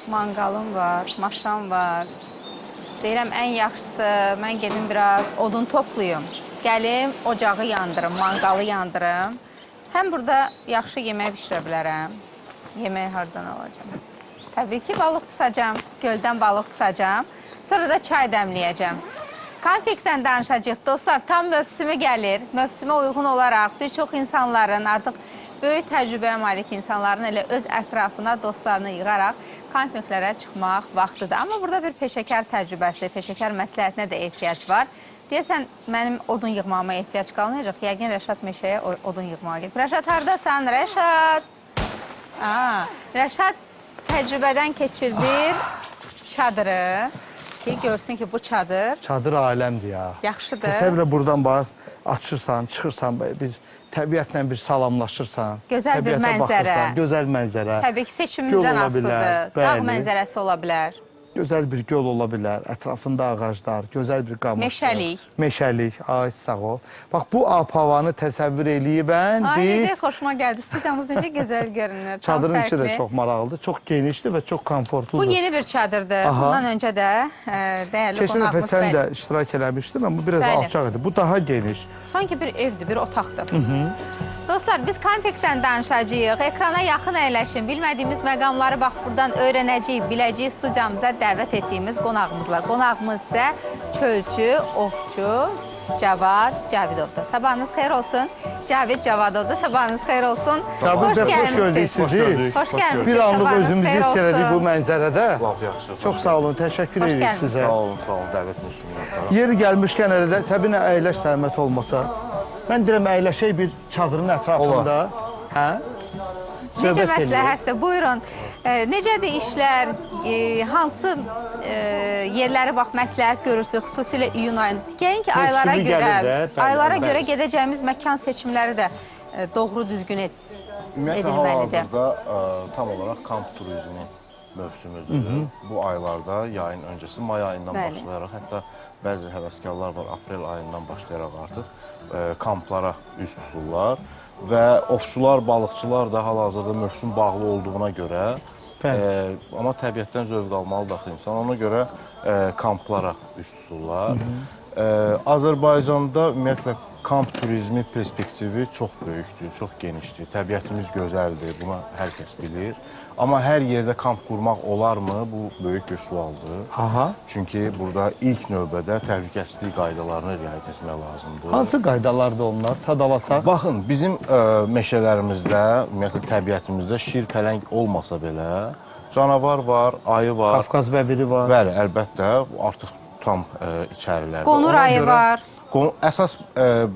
Manqalım var, maşam var. Deyirəm, ən yaxşısı, mən gedim biraz odun toplayım. Gəlim, ocağı yandırım, manqalı yandırım. Həm burada yaxşı yemək bişirə bilərəm. Yemək hardan alacağım? Təbii ki, balıq tutacağım, göldən balıq tutacağım. Sonra da çay dəmləyəcəm. Konfetdən danışacaq dostlar, tam mövsümü gəlir. Mövsümə uyğun olaraq bir çox insanların, artıq böyük təcrübəyə malik insanların elə öz ətrafına dostlarını yığaraq konfetlərə çıxmaq vaxtıdır. Amma burada bir peşəkar təcrübəsi, peşəkar məsləhətinə də ehtiyac var. Deyəsən, mənim odun yığmama ehtiyac qalmayacaq. Yəqin Rəşad meşəyə odun yığmağa gedib. Rəşad, haradasan? Rəşad! Rəşad təcrübədən keçirdir çadırı ki, görsün ki, bu çadır... Çadır aləmdir ya. Yaxşıdır. Təsəvvürlə buradan bax, açırsan, çıxırsan, bir təbiətlə bir salamlaşırsan. Gözəl bir mənzərə. Gözəl mənzərə. Təbii ki, seçimimizdən asılıdır. Dağ mənzərəsi ola bilər. Gözəl bir göl ola bilər, ətrafında ağaclar, gözəl bir qamışlar. Meşəlik. Meşəlik, ay sağ ol. Bax, bu ab-havanı təsəvvür eləyibən biz... Ay, xoşuma gəldi. Stüdiyamız necə gözəl görünür. Çadırın içi də çox maraqlıdır, çox genişdir və çox komfortludur. Bu yeni bir çadırdır. Bundan öncə də dəyərli Keçən dəfə qonağımız... sən də iştirak eləmişdin, amma bu biraz alçaq idi. Bu daha geniş. Sanki bir evdir, bir otaqdır. Dostlar, biz konfetdən danışacağıq. Ekrana yaxın əyləşin. Bilmədiyimiz məqamları bax, buradan öyrənəcəyik, biləcəyik studiyamıza dəvət etdiyimiz qonağımızla. Qonağımız isə çölçü, ovçu, Cavad Cavidovdur. Sabahınız xeyir olsun. Cavid Cavadovdur. Sabahınız xeyir olsun. Hoş gördük sizi. Hoş gəlmişsiniz. Bir anlıq özümüzü hiss elədik bu mənzərədə. Laf yaxşı. Çox sağ olun, təşəkkür edirik sizə. Sağ olun, dəvətiniz üçün. Yeri gəlmişkən elə də Səbinə əyləş zəhmət olmasa. Mən deyirəm əyləşək bir çadırın ətrafında. Hə? Necə məsləhətdir? Buyurun. Necədir işlər? Hansı yerləri bax məsləhət görürsünüz, xüsusilə iyun ayında? Deyəyin ki, aylara görə gedəcəyimiz məkan seçimləri də doğru düzgün edilməlidir. Ümumiyyətlə, hal-hazırda tam olaraq kamp turizmi mövsümüdür. Bu aylarda, yayın öncəsi, may ayından başlayaraq, hətta bəzi həvəskarlar var, aprel ayından başlayaraq artıq kamplara üst tuturlar. Və ovçular, balıqçılar da hal-hazırda mövsüm bağlı olduğuna görə, amma təbiətdən zövq almalıdır axı insan, ona görə kamplara üst tuturlar. Azərbaycanda ümumiyyətlə kamp turizmi perspektivi çox böyükdür, çox genişdir. Təbiətimiz gözəldir, bunu hər kəs bilir. Amma hər yerdə kamp qurmaq olarmı? Bu böyük bir sualdır. Çünki burada ilk növbədə təhlükəsizlik qaydalarını riayət etmək lazımdır. Hansı qaydalardır onlar? Sadalasaq? Baxın, bizim meşələrimizdə, ümumiyyətlə təbiətimizdə şir, pələng olmasa belə, canavar var, ayı var. Qafqaz bəbiri var. Bəli, əlbəttə, artıq tam içərilərdə. Qonur ayı var. Əsas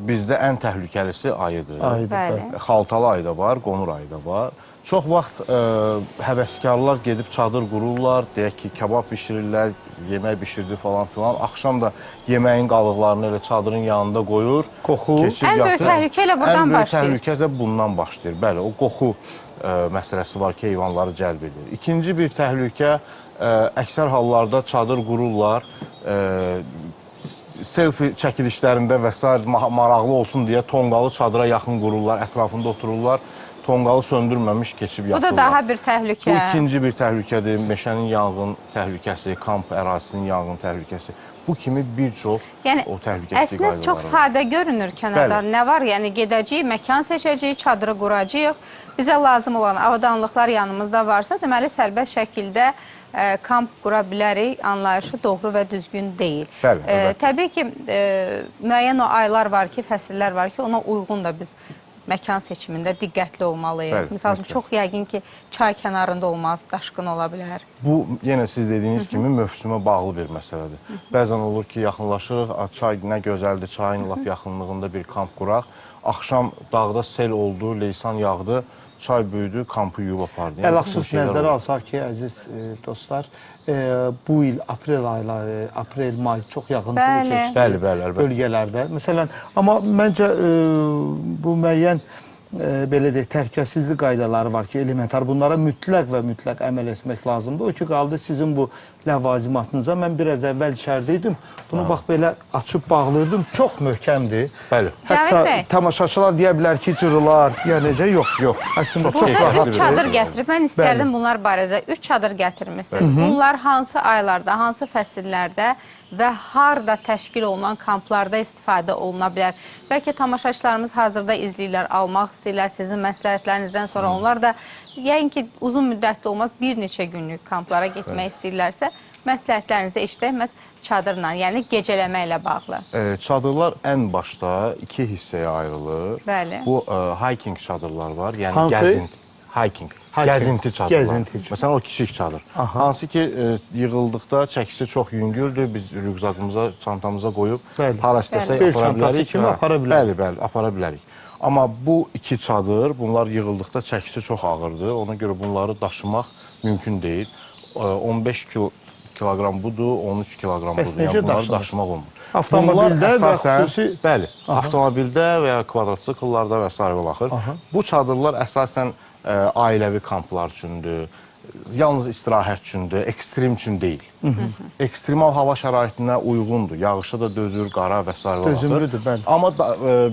bizdə ən təhlükəlisi ayıdır. Bəli. Xaltalı ayı da var, qonur ayı da var. Çox vaxt həvəskarlar gedib çadır qururlar, deyək ki, kabab bişirirlər, yemək bişirdi falan filan. Axşam da yeməyin qalıqlarını elə çadırın yanında qoyur. Qoxu. Ən böyük təhlükə ilə buradan başlayır. Ən böyük təhlükə də bundan başlayır. Bəli, o qoxu məsələsi var ki, heyvanları cəlb edir. İkinci bir təhlükə, əksər hallarda çadır qururlar, selfie çəkilişlərində və s. maraqlı olsun deyə tonqalı çadıra yaxın qururlar, ətrafında otururlar. Tonqalı söndürməmiş keçib yatırlar. Bu da daha bir təhlükə. Bu ikinci bir təhlükədir. Meşənin yanğın təhlükəsi, kamp ərazisinin yanğın təhlükəsi. Bu kimi bir çox o təhlükəsizlik qaydaları var. Əslində çox sadə görünür kənarlar. Nə var? Yəni gedəcəyik, məkan seçəcəyik, çadırı quracağıq. Bizə lazım olan avadanlıqlar yanımızda varsa, deməli sərbəst şəkildə kamp qura bilərik, anlayışı doğru və düzgün deyil. Təbii ki, müəyyən o aylar var ki, fəsillər var ki, ona uyğun da biz məkan seçimində diqqətli olmalıyıq. Misal üçün, çox yəqin ki, çay kənarında olmaz, daşqın ola bilər. Bu, yenə siz dediyiniz kimi, mövsümə bağlı bir məsələdir. Bəzən olur ki, yaxınlaşırıq, çay nə gözəldir, çayın lap yaxınlığında bir kamp quraq. Axşam dağda sel oldu, leysan yağdı, çay böyüdü, kampı yuyub apardı. Ələxsus nəzərə alsaq ki, əziz dostlar, bu il aprel ayları, aprel, may çox yaxıntılı keçdi bölgələrdə. Məsələn, amma məncə bu müəyyən belə deyək, təhlükəsizlik qaydaları var ki, elementar. Bunlara mütləq və mütləq əməl etmək lazımdır. O ki, qaldı sizin bu ləvazimatınıza. Mən biraz əvvəl içəridəydim. Bunu bax belə açıb bağlayırdım. Çox möhkəmdir. Bəli. Hətta Cavit bəy. tamaşaçılar deyə bilər ki, cırılar, ya necə? Yox. Yox. Əslində çox Burada rahat. 3 çadır gətirib. Mən istərdim Bəli. bunlar barədə 3 çadır gətirmisiniz. Bunlar hansı aylarda, hansı fəsillərdə və harda təşkil olunan kamplarda istifadə oluna bilər? Bəlkə tamaşaçılarımız hazırda izləyirlər, almaq istəyirlər sizin məsləhətlərinizdən sonra. Onlar da yəqin ki, uzun müddətli olmaz, bir neçə günlük kamplara getmək istəyirlərsə, məsləhətlərinizi eşidək, məhz çadırla, yəni gecələməklə bağlı. Çadırlar ən başda 2 hissəyə ayrılır. Bəli. Bu hiking çadırlar var, yəni Hansı? gəzinti. Hiking. Gəzinti çadırlar. Gəzinti. Məsələn, o kiçik çadır. Hansı ki, yığıldıqda çəkisi çox yüngüldür. Biz rüqzaqımıza, çantamıza qoyub, Bəli. hara istəsək Bel apara çantası bilərik. kimi apara bilərik. Bəli, bəli, apara bilərik. Amma bu 2 çadır, bunlar yığıldıqda çəkisi çox ağırdır. Ona görə bunları daşımaq mümkün deyil. 15 kiloqram budur, 13 kiloqram budur. necə Yəni bunları daşınır? daşımaq olmur. Avtomobildə Bunlar və əsasən, xüsusi... bəli, avtomobildə və ya kvadrotsikllarda və s. baxır. Bu çadırlar əsasən ailəvi kamplar üçündür, yalnız istirahət üçündür, ekstrem üçün deyil. Ekstremal hava şəraitinə uyğundur, yağışa da dözür, qara və s. baxır. Dözümlüdür, bəli. Amma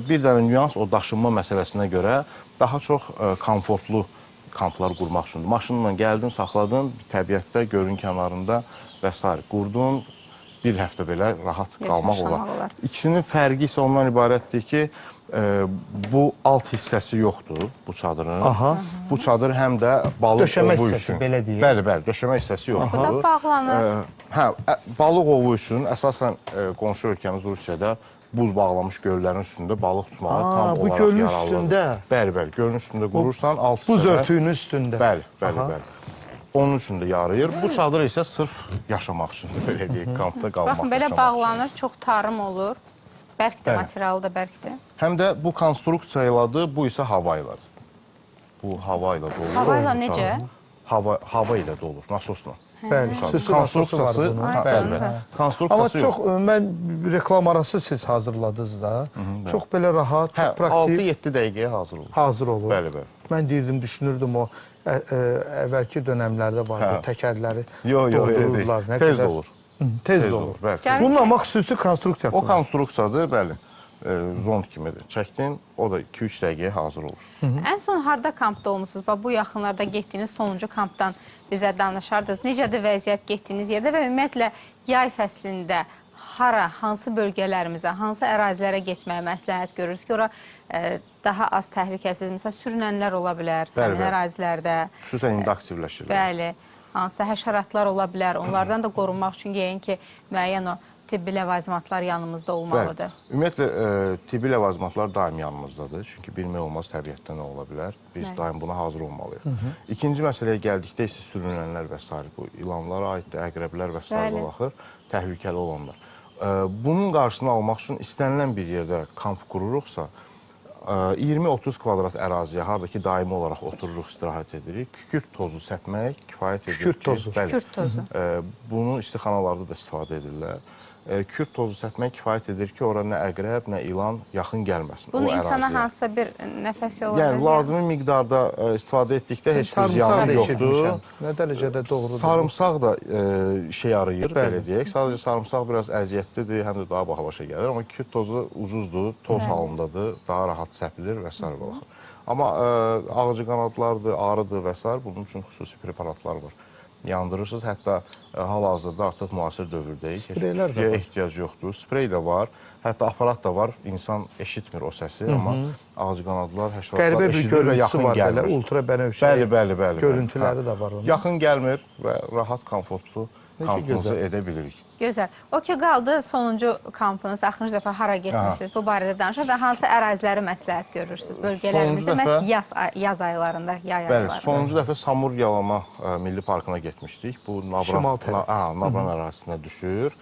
bir dənə nüans o daşınma məsələsinə görə daha çox komfortlu kamplar qurmaq üçündür. Maşınla gəldin, saxladın, təbiətdə, gölün kənarında və s. qurdun, bir həftə belə rahat qalmaq olar. İkisinin fərqi isə ondan ibarətdir ki, bu alt hissəsi yoxdur bu çadırın. Bu çadır həm də balıq Döşəmə ovu hissəsi, üçün. belə deyək. Bəli, bəli, döşəmə hissəsi yoxdur. Bu da bağlanır. Hə, balıq ovu üçün əsasən qonşu ölkəmiz Rusiyada buz bağlamış göllərin üstündə balıq tutmağa tam olaraq bu gölün yararlıdır. üstündə? Bəli, bəli, gölün üstündə qurursan, alt Buz hissədə... örtüyünün üstündə. Bəli, bəli, bəli. Onun üçün də yarayır. Bu çadır isə sırf yaşamaq üçündür, belə deyək, kampda qalmaq, Baxın, belə yaşamaq bağlanır, çox tarım olur. Bərkdir, Bəli. materialı da bərkdir. Həm də bu konstruksiya ilədir, bu isə hava ilədir. Bu hava ilə dolur. Hava ilə Bu necə? çadır. Hava ilə dolur, nasosla. Bəli, süsü nasosu var bunun. Bəli, Bəli. bəli. Amma Konstruksiyası çox, yox. mən reklam arası siz hazırladınız da. Çox belə rahat, çox praktik 6-7 dəqiqəyə hazır olur. hazır olur. Bəli, bəli. Mən deyirdim, düşünürdüm o əvvəlki dönəmlərdə vardı, təkərləri doldururlar. Tez olur. Tez də olur. Bəli. Bunun amma xüsusi konstruksiyası O var. konstruksiyadır, bəli. Zond kimidir. Çəkdin, o da 2-3 dəqiqəyə hazır olur. Ən son harda kampda olmusunuz? Bax, bu yaxınlarda getdiyiniz sonuncu kampdan bizə danışardınız. Necədir vəziyyət getdiyiniz yerdə və ümumiyyətlə yay fəslində hara, hansı bölgələrimizə, hansı ərazilərə getməyə məsləhət görürsünüz ki, ora daha az təhlükəsiz, məsələn, sürünənlər ola bilər həmin ərazilərdə. Xüsusən indi aktivləşirlər. Bəli, hansısa həşəratlar ola bilər. Onlardan da qorunmaq üçün yəqin ki, müəyyən o tibbi ləvazimatlar yanımızda olmalıdır. Bəli. Ümumiyyətlə, tibbi ləvazimatlar daim yanımızdadır. Çünki bilmək olmaz təbiətdə nə ola bilər. Biz daim buna hazır olmalıyıq. İkinci məsələyə gəldikdə isə sürünənlər və s. bu ilanlara aiddir, əqrəblər və s. baxır, təhlükəli olanlar. Bunun qarşısını almaq üçün istənilən bir yerdə kamp qururuqsa, 20-30 kvadrat əraziyə, harada ki, daimi olaraq otururuq, istirahət edirik. Kükürt tozu səpmək kifayət edir ki... Kükürt tozu. Kükürt tozu. Bunu istixanalarda da istifadə edirlər. Kükürt tozu səpmək kifayət edir ki, ora nə əqrəb, nə ilan yaxın gəlməsin o Bunu əraziyə. insana hansısa bir nəfəs yolu Yəni, lazımi miqdarda istifadə etdikdə heç bir ziyanı yoxdur. Nə dərəcədə doğrudur? Sarımsaq da işə yarayır, belə deyək. Sadəcə sarımsaq biraz əziyyətlidir, həm də daha baha başa gəlir. Amma kükürt tozu ucuzdur, toz halındadır, daha rahat səpilir və s. baxır. Amma ağacı qanadlardır, arıdır və s. bunun üçün xüsusi preparatlar var. Yandırırsınız, hətta hal-hazırda artıq müasir dövrdəyik. Spreylər də var. Ehtiyac yoxdur. Sprey də var, hətta aparat da var. İnsan eşitmir o səsi, amma ağacı qanadlar, həşəratlar Qəribə bir eşidir və görüntüsü yaxın var, belə gəlmir. ultra bənövşə Bəli. görüntüləri də var onun. Yaxın gəlmir və rahat, komfortlu kampımızı gözəl. edə bilirik. Gözəl. O ki, qaldı sonuncu kampınız. Axırıncı dəfə hara getmişsiniz? Bu barədə danışın və hansı əraziləri məsləhət görürsünüz? Bölgələrimizdə məhz yaz aylarında, yay Bəli, aylarında. sonuncu dəfə Samur Yalama Milli Parkına getmişdik. Bu Şimal tərəf. Nabran ərazisinə düşür.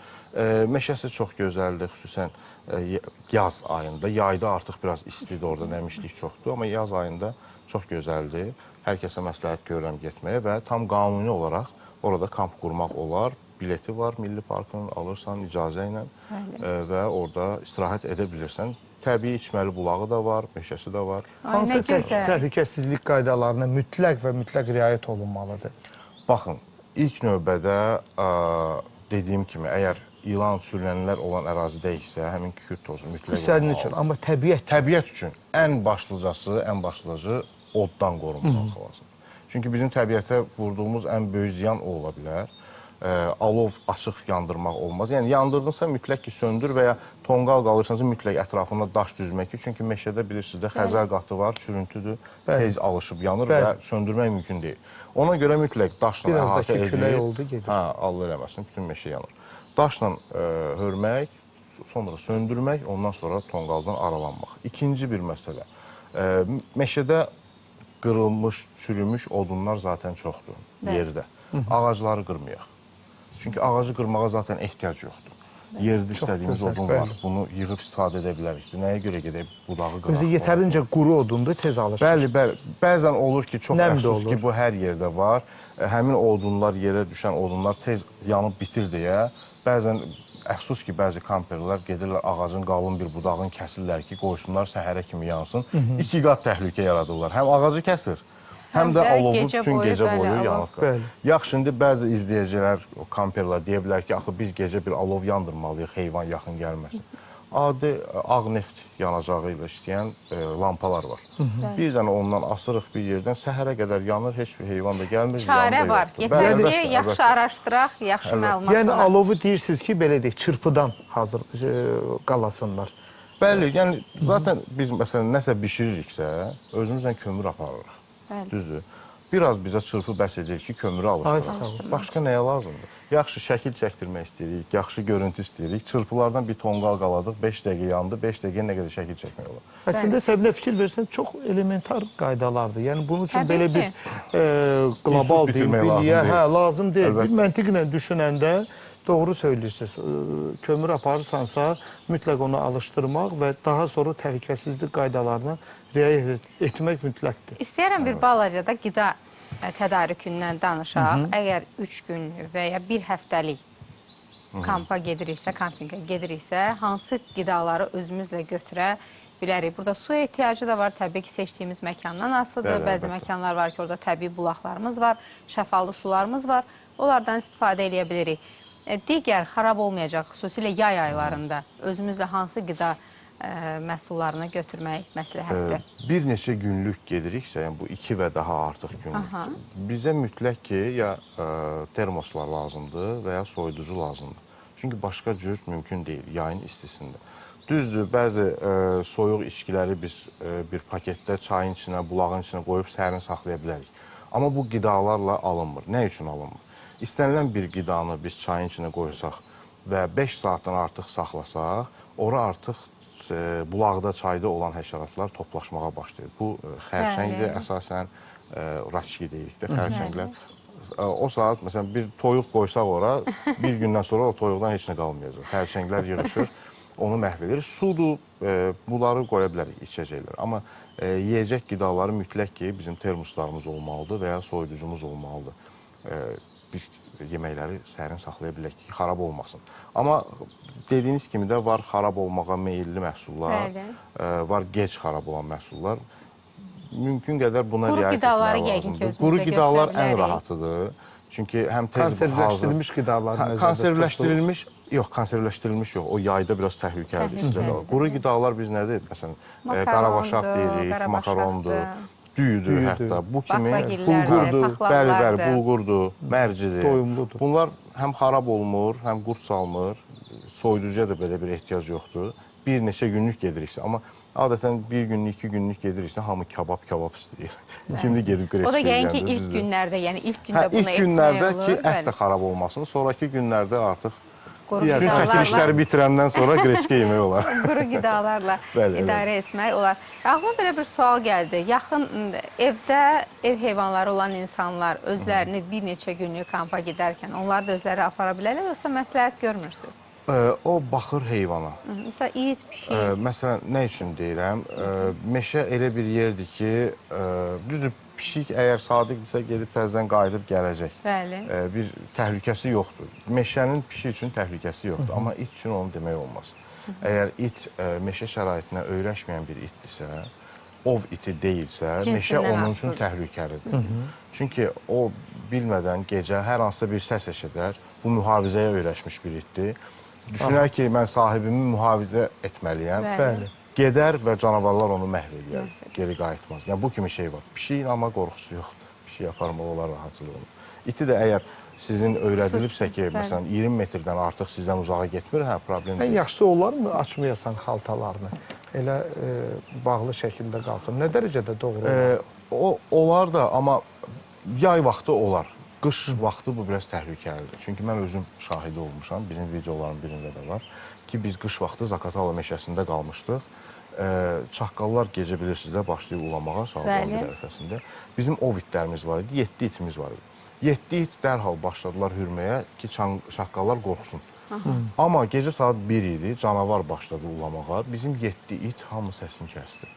Meşəsi çox gözəldir, xüsusən yaz ayında. Yayda artıq biraz istidir orada, nəmişlik çoxdur. Amma yaz ayında çox gözəldir. Hər kəsə məsləhət görürəm getməyə və tam qanuni olaraq orada kamp qurmaq olar. Bileti var Milli Parkın, alırsan icazə ilə və orada istirahət edə bilirsən. təbii içməli bulağı da var, meşəsi də var. Ay, Hansı nə gözəl. təhlükəsizlik qaydalarına mütləq və mütləq riayət olunmalıdır? Baxın, ilk növbədə dediyim kimi, əgər ilan sürünənlər olan ərazidəyiksə, həmin kükürt tozu mütləq Sənin üçün, amma təbiət üçün ən başlıcası oddan qorunmaq lazım. Çünki bizim təbiətə vurduğumuz ən böyük ziyan o ola bilər. Alov açıq yandırmaq olmaz. Yəni yandırdınsa mütləq ki söndür və ya tonqal qalırsansa mütləq ətrafında daş düzmək ki, çünki meşədə bilirsiniz də xəzər qatı var, çürüntüdür, tez alışıb yanır və söndürmək mümkün deyil. Ona görə mütləq daşla əhatə edilib. külək oldu, gedir. Hə, Allah eləməsin, bütün meşə yanır. Daşla hörmək, sonra söndürmək, ondan sonra tonqaldan aralanmaq. İkinci bir məsələ. Meşədə qırılmış, çürümüş odunlar zaten çoxdur yerdə. Ağacları qırmayaq. Çünki ağacı qırmağa zaten ehtiyac yoxdur. Yerdə istədiyimiz odun var. Bunu yığıb istifadə edə bilərik. Nəyə görə gedək budağı qıraq? Özü yetərincə quru odundur, tez alışır. Bəli. Bəzən olur ki, çox əfsus ki, bu hər yerdə var. Həmin odunlar, yerə düşən odunlar tez yanıb bitir deyə. Bəzən əfsus ki, bəzi kamperlər gedirlər ağacın qalın bir budağını kəsirlər ki, qoysunlar səhərə kimi yansın. 2 qat təhlükə yaradırlar. Həm ağacı kəsir, həm də alovu bütün gecə boyu yanır. Yaxşı, indi bəzi izləyicilər, kamperlər deyə bilər ki, axı biz gecə bir alov yandırmalıyıq, heyvan yaxın gəlməsin. Adi ağ neft yanacağı ilə işləyən lampalar var. Bir dənə ondan asırıq bir yerdən, səhərə qədər yanır, heç bir heyvan da gəlmir. Çarə var. Yeter ki, yaxşı araşdıraq, yaxşı məlumat Yəni alovu deyirsiniz ki, belə deyək, çırpıdan hazır qalasınlar. Bəli, yəni zaten biz məsələn nəsə bişiririksə, özümüzlə kömür aparırıq. Düzdür. Biraz bizə çırpı bəs edir ki, kömürü alışdıraq. Başqa nəyə lazımdır? Yaxşı şəkil çəkdirmək istəyirik, yaxşı görüntü istəyirik. Çırpılardan bir tonqal qaladıq, 5 dəqiqə yandı, 5 dəqiqə nə qədər şəkil çəkmək olar. Əslində səbinə fikir versən, çox elementar qaydalardır. Yəni bunun üçün belə bir qlobal biliyə lazım deyil. Bir məntiqlə düşünəndə doğru söylüyorsunuz. Kömür aparırsansa mütləq onu alışdırmaq və daha sonra təhlükəsizlik qaydalarına riayət etmək mütləqdir. İstəyirəm bir balaca da qida tədarükündən danışaq. Əgər 3 gün və ya 1 həftəlik kampa gediriksə, kampinga gediriksə, hansı qidaları özümüzlə götürə bilərik? Burada su ehtiyacı da var. Təbii ki, seçdiyimiz məkandan asılıdır. Bəzi məkanlar var ki, orada təbii bulaqlarımız var, şəfalı sularımız var. Onlardan istifadə edə bilirik. Digər xarab olmayacaq, xüsusilə yay aylarında özümüzlə hansı qida məhsullarını götürmək məsləhətdir? Bir neçə günlük gediriksə, yəni bu 2 və daha artıq günlük, bizə mütləq ki, ya termoslar lazımdır və ya soyuducu lazımdır. Çünki başqa cür mümkün deyil yayın istisində. Düzdür, bəzi soyuq içkiləri biz bir paketdə çayın içinə, bulağın içinə qoyub sərin saxlaya bilərik. Amma bu qidalarla alınmır. Nə üçün alınmır? İstənilən bir qidanı biz çayın içinə qoysaq və 5 saatdan artıq saxlasaq, ora artıq bulaqda, çayda olan həşəratlar toplaşmağa başlayır. Bu xərçəngdir, əsasən raçki deyirik də, xərçənglər. O saat, məsələn, bir toyuq qoysaq ora, bir gündən sonra o toyuqdan heç nə qalmayacaq. Xərçənglər yığışır, onu məhv edir. Sudur, bunları qoya bilərik, içəcəklər. Amma yeyəcək qidaları mütləq ki, bizim termoslarımız olmalıdır və ya soyuducumuz olmalıdır. Biz yeməkləri sərin saxlaya bilək ki, xarab olmasın. Amma dediyiniz kimi də var xarab olmağa meyilli məhsullar, var gec xarab olan məhsullar. Mümkün qədər buna riayət etmək lazımdır. Quru qidalar ən rahatıdır. Çünki həm tez konservləşdirilmiş qidalar konservləşdirilmiş, yox, konservləşdirilmiş yox. O yayda biraz təhlükəlidir. Quru qidalar biz nədir? Məsələn, qarabaşaq deyirik, makarondur, düyüdür hətta. Bu kimi bulgurdur, bəli, bulgurdur, mərcidir. Doyumludur. Bunlar həm xarab olmur, həm qurd salmır. Soyuducuya da belə bir ehtiyac yoxdur. Bir neçə günlük gediriksə, amma adətən 1 günlük, 2 günlük gediriksə, hamı kebab istəyir. Kimdə gedib qreçka O da yəqin ki, ilk günlərdə, yəni ilk gündə bunu etmək olur. İlk günlərdə ki, ət də xarab olmasın, sonraki günlərdə artıq bütün çəkilişləri bitirəndən sonra qreçka yemək olar. Quru qidalarla idarə etmək olar. Ağlıma belə bir sual gəldi. Yaxın evdə ev heyvanları olan insanlar özlərini bir neçə günlük kampa gedərkən onlar da özləri apara bilərlər, yoxsa məsləhət görmürsünüz? O baxır heyvana. Məsələn, it, pişik. Məsələn, nə üçün deyirəm? Meşə elə bir yerdir ki, düzdür, pişik əgər sadiqdirsə gedib təzədən qayıdıb gələcək. Bəli. Bir təhlükəsi yoxdur. Meşənin pişik üçün təhlükəsi yoxdur, amma it üçün onu demək olmaz. Əgər it meşə şəraitinə öyrəşməyən bir itdirsə, ov iti deyilsə, meşə onun üçün təhlükəlidir. Çünki o bilmədən gecə hər hansısa bir səs eşidər, bu mühafizəyə öyrəşmiş bir itdir. Düşünər ki, mən sahibimi mühafizə etməliyəm. Bəli. Gedər və canavarlar onu məhv edir, geri qayıtmaz. Yəni, bu kimi şey var. Pişiyin amma qorxusu yoxdur. Pişik aparmaq olar rahatçılıq olur. İti də əgər sizin öyrədilibsə ki, məsələn, 20 metrdən artıq sizdən uzağa getmir, hə, problem deyil. Ən yaxşısı olarmı açmayasan xaltalarını? Elə bağlı şəkildə qalsın. Nə dərəcədə doğru olar? Olar da, amma yay vaxtı olar. Qış vaxtı bu biraz təhlükəlidir. Çünki mən özüm şahidi olmuşam, bizim videoların birində də var ki, biz qış vaxtı Zakatala meşəsində qalmışdıq. Çaqqallar gecə bilirsiniz də başlayıb ulamağa Sağlıqlı tərəfəsində. Bizim ov itlərimiz var idi, 7 itimiz var idi. 7 it dərhal başladılar hürməyə ki, çaqqallar qorxsun. Amma gecə saat 1 idi, canavar başladı ulamağa. Bizim 7 it hamı səsini kəsdi.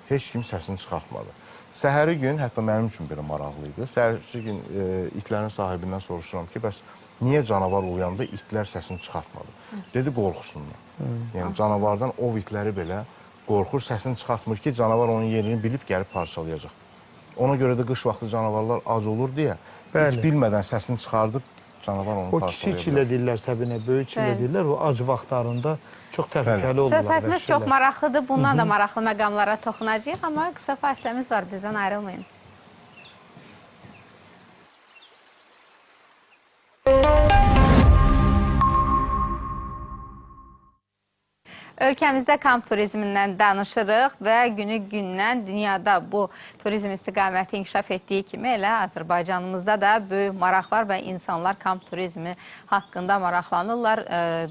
Heç kim səsini çıxartmadı. Səhəri gün, hətta mənim üçün belə maraqlı idi. Səhəri gün itlərin sahibindən soruşuram ki, bəs niyə canavar uyanda itlər səsini çıxartmadı? Dedi, qorxusunlar. Yəni, canavardan ov itləri belə qorxur, səsini çıxartmır ki, canavar onun yerini bilib gəlib parçalayacaq. Ona görə də qış vaxtı canavarlar ac olur deyə, it bilmədən səsini çıxardıb, canavar onu parçalayacaq. O kiçik çilə deyirlər səbinə, böyük çilə deyirlər, o ac vaxtlarında çox təhlükəli olurlar. Söhbətimiz çox maraqlıdır, bundan da maraqlı məqamlara toxunacağıq, amma qısa fasiləmiz var, bizdən ayrılmayın. Ölkəmizdə kamp turizmindən danışırıq və günü-gündən dünyada bu turizm istiqaməti inkişaf etdiyi kimi elə Azərbaycanımızda da böyük maraq var və insanlar kamp turizmi haqqında maraqlanırlar.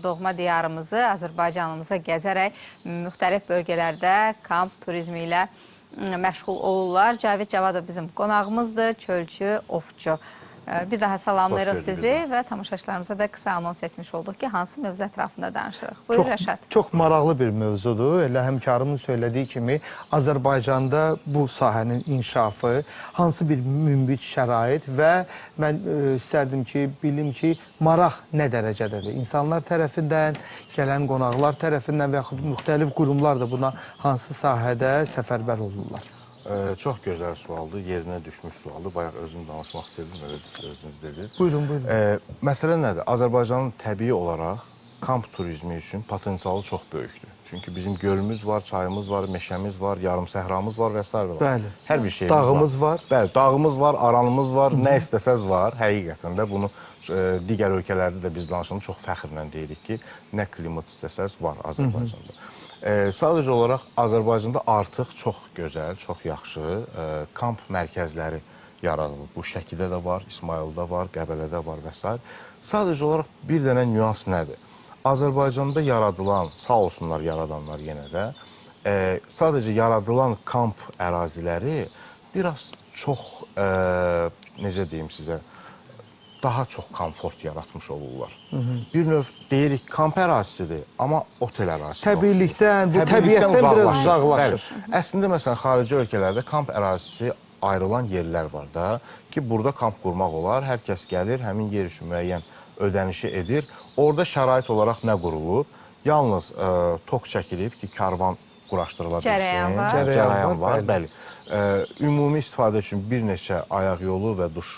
Doğma diyarımızı, Azərbaycanımıza gəzərək müxtəlif bölgələrdə kamp turizmi ilə məşğul olurlar. Cavid Cavadov bizim qonağımızdır, çölçü, ovçu. Bir daha salamlayırıq sizi və tamaşaçılarımıza da qısa anons etmiş olduq ki, hansı mövzu ətrafında danışırıq. Buyur Rəşad. Çox maraqlı bir mövzudur. Elə həmkarımın söylediyi kimi Azərbaycanda bu sahənin inkişafı, hansı bir münbit şərait və mən istərdim ki, bilim ki, maraq nə dərəcədədir? İnsanlar tərəfindən, gələn qonaqlar tərəfindən və yaxud müxtəlif qurumlar da buna hansı sahədə səfərbər olurlar? Çox gözəl sualdır, yerinə düşmüş sualdır. Bayaq özüm danışmaq istədim, özünüz dediniz. Buyurun, buyurun. Məsələ nədir? Azərbaycanın təbii olaraq kamp turizmi üçün potensialı çox böyükdür. Çünki bizim gölümüz var, çayımız var, meşəmiz var, yarım səhramız var və s. var. Bəli. Hər bir şeyimiz var. Dağımız var. Bəli, dağımız var, aranımız var, nə istəsəz var. Həqiqətən də bunu digər ölkələrdə də biz danışanda çox fəxrlə deyirik ki, nə klimat istəsəz var Azərbaycanda. Sadəcə olaraq Azərbaycanda artıq çox gözəl, çox yaxşı kamp mərkəzləri yaradılıb. Bu Şəkidə də var, İsmayılda var, Qəbələdə var və s. Sadəcə olaraq bir dənə nüans nədir? Azərbaycanda yaradılan, sağ olsunlar yaradanlar yenə də, sadəcə yaradılan kamp əraziləri biraz çox, necə deyim sizə, daha çox komfort yaratmış olurlar. Bir növ deyirik, kamp ərazisidir, amma otel ərazisi. Təbiilikdən, bu təbiətdən biraz uzaqlaşır. Əslində, məsələn, xarici ölkələrdə kamp ərazisi ayrılan yerlər var da ki, burada kamp qurmaq olar, hər kəs gəlir, həmin yer üçün müəyyən ödənişi edir. Orada şərait olaraq nə qurulub? Yalnız tok çəkilib ki, karvan quraşdırıla bilsin. Cərəyan var. Bəli. Ümumi istifadə üçün bir neçə ayaq yolu və duş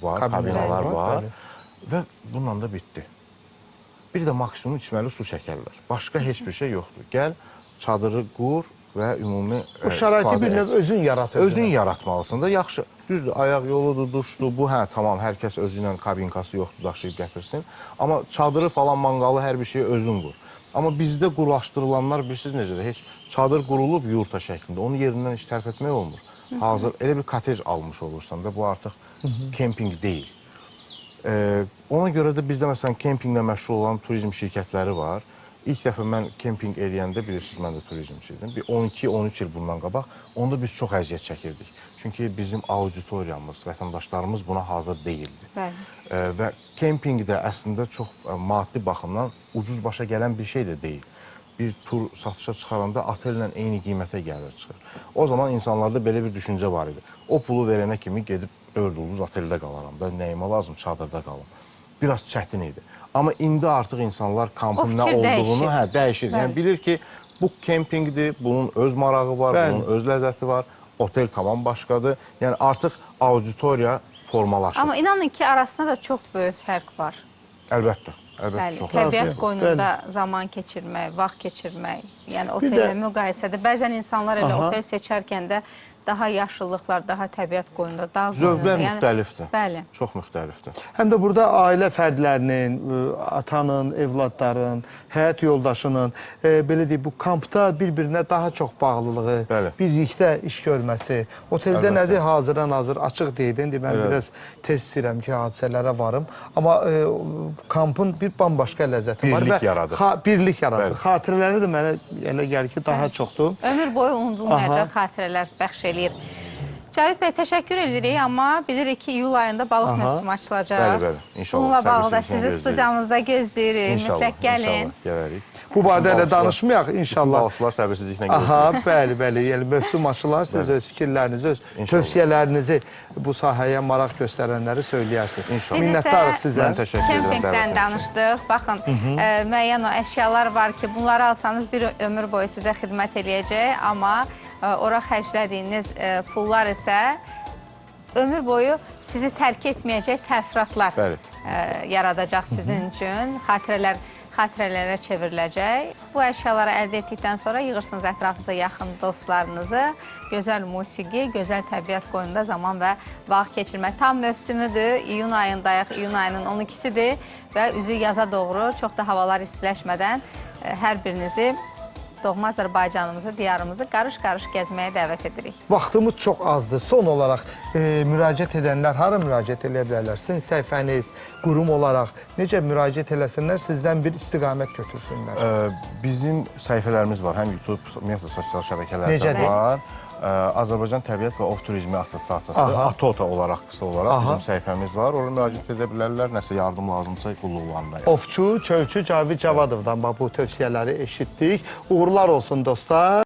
var, kabinalar var və bununla da bitdi. Bir də maksimum içməli su çəkərlər. Başqa heç bir şey yoxdur. Gəl, çadırı qur və ümumi bu şəraiti bir növ özün yaratır. Özün yaratmalısın da, yaxşı. Düzdür, ayaq yoludur, duşdur, bu hə, tamam, hər kəs özü ilə kabinkası yoxdur, daşıyıb gətirsin. Amma çadırı falan, manqalı, hər bir şeyi özün qur. Amma bizdə qurulaşdırılanlar, bilirsiniz necədir, heç çadır qurulub yurta şəklində, onu yerindən heç tərk etmək olmur. Hazır, elə bir kotej almış olursan da, bu artıq kemping deyil. Ona görə də bizdə, məsələn, kempinglə məşğul olan turizm şirkətləri var. İlk dəfə mən kemping eləyəndə, bilirsiniz, mən də turizmçiydim. Bir 12-13 il bundan qabaq, onda biz çox əziyyət çəkirdik. Çünki bizim auditoriyamız, vətəndaşlarımız buna hazır deyildi. Və kemping də əslində çox maddi baxımdan ucuz başa gələn bir şey də deyil. Bir tur satışa çıxaranda otellə eyni qiymətə gəlir çıxır. O zaman insanlarda belə bir düşüncə var idi. O pulu verənə kimi gedib 4 ulduz oteldə qalaram da, nəyimə lazım, çadırda qalım. Biraz çətin idi. Amma indi artıq insanlar kampın O nə fikir olduğunu dəyişir. dəyişir. Yəni Bəli. bilir ki, bu kempinqdir, bunun öz marağı var, Bəli. bunun öz ləzzəti var. Otel tamam başqadır. Yəni artıq auditoriya formalaşır. Amma inanın ki, arasında da çox böyük fərq var. Əlbəttə, əlbəttə Bəli, çox. təbiət Bəli. qoynunda zaman keçirmək, vaxt keçirmək, yəni Bir otellə də- müqayisədə bəzən insanlar elə Aha. otel seçərkən də daha yaşıllıqlar, daha təbiət qoynunda, dağ Zövqlər qoynunda, müxtəlifdir. Bəli. Çox müxtəlifdir. Həm də burada ailə fərdlərinin, atanın, evladların, həyat yoldaşının, belə deyək, bu kampda bir-birinə daha çox bağlılığı, Bəli. birlikdə iş görməsi. Oteldə Əlbəttə. nədir? Hazırdan hazır açıq deydin. Mən Elədir. biraz tez istəyirəm ki, hadisələrə varım. Amma kampın bir bambaşqa ləzzəti var. Birlik yaradır. Birlik yaradır. Bəli. Xatirələri də mənə elə gəlir ki, daha çoxdur. Ömür boyu unudulmayacaq xatirələr bəxş eləyir. Cavid bəy, təşəkkür edirik, amma bilirik ki, iyul ayında balıq Aha. mövsümü açılacaq. Bəli, bəli. İnşallah. Bununla bağlı da Səbirsizliklə sizi gözləyirik. studiyamızda gözləyirik. İnşallah, Mütləq gəlin. inşallah gələrik. Bu barədə elə Balıqçılar- danışmayaq inşallah. Balıqçılar səbirsizliklə Aha, gözləyir. bəli, bəli. Yəni mövsüm açılar, siz öz fikirlərinizi, öz İnşallah. tövsiyələrinizi bu sahəyə maraq göstərənləri söyləyərsiniz. İnşallah. Biz Minnətdarıq isə sizə. Mən təşəkkür edirəm. Kempingdən dəvətiniz üçün. danışdıq. Baxın, müəyyən o əşyalar var ki, bunları alsanız bir ömür boyu sizə xidmət eləyəcək, amma ora xərclədiyiniz pullar isə ömür boyu sizi tərk etməyəcək təəssüratlar Bəli. yaradacaq sizin üçün. Xatirələrə çevriləcək. Bu əşyaları əldə etdikdən sonra yığırsınız ətrafınıza yaxın dostlarınızı. Gözəl musiqi, gözəl təbiət qoynunda zaman və vaxt keçirmək. Tam mövsümüdür. İyun ayındayıq. İyun ayının 12-sidir və üzü yaza doğru çox da havalar istiləşmədən hər birinizi doğma Azərbaycanımızı, diyarımızı qarış-qarış gəzməyə dəvət edirik. Vaxtımız çox azdır. Son olaraq müraciət edənlər hara müraciət edə bilərlər? Sizin səhifəniz, qurum olaraq necə müraciət eləsinlər, sizdən bir istiqamət götürsünlər? Bizim səhifələrimiz var. Həm YouTube, ümumiyyətlə sosial şəbəkələrdə Necədir? var. Azərbaycan Təbiət və Ov Turizmi Assosiasiyası, Aha. ATOTA olaraq qısa olaraq Aha. bizim səhifəmiz var. Oraya müraciət edə bilərlər. Nəsə yardım lazımsa qulluqlarında. Ovçu, çölçü Cavid Cavadovdan bu tövsiyələri eşitdik. Uğurlar olsun dostlar.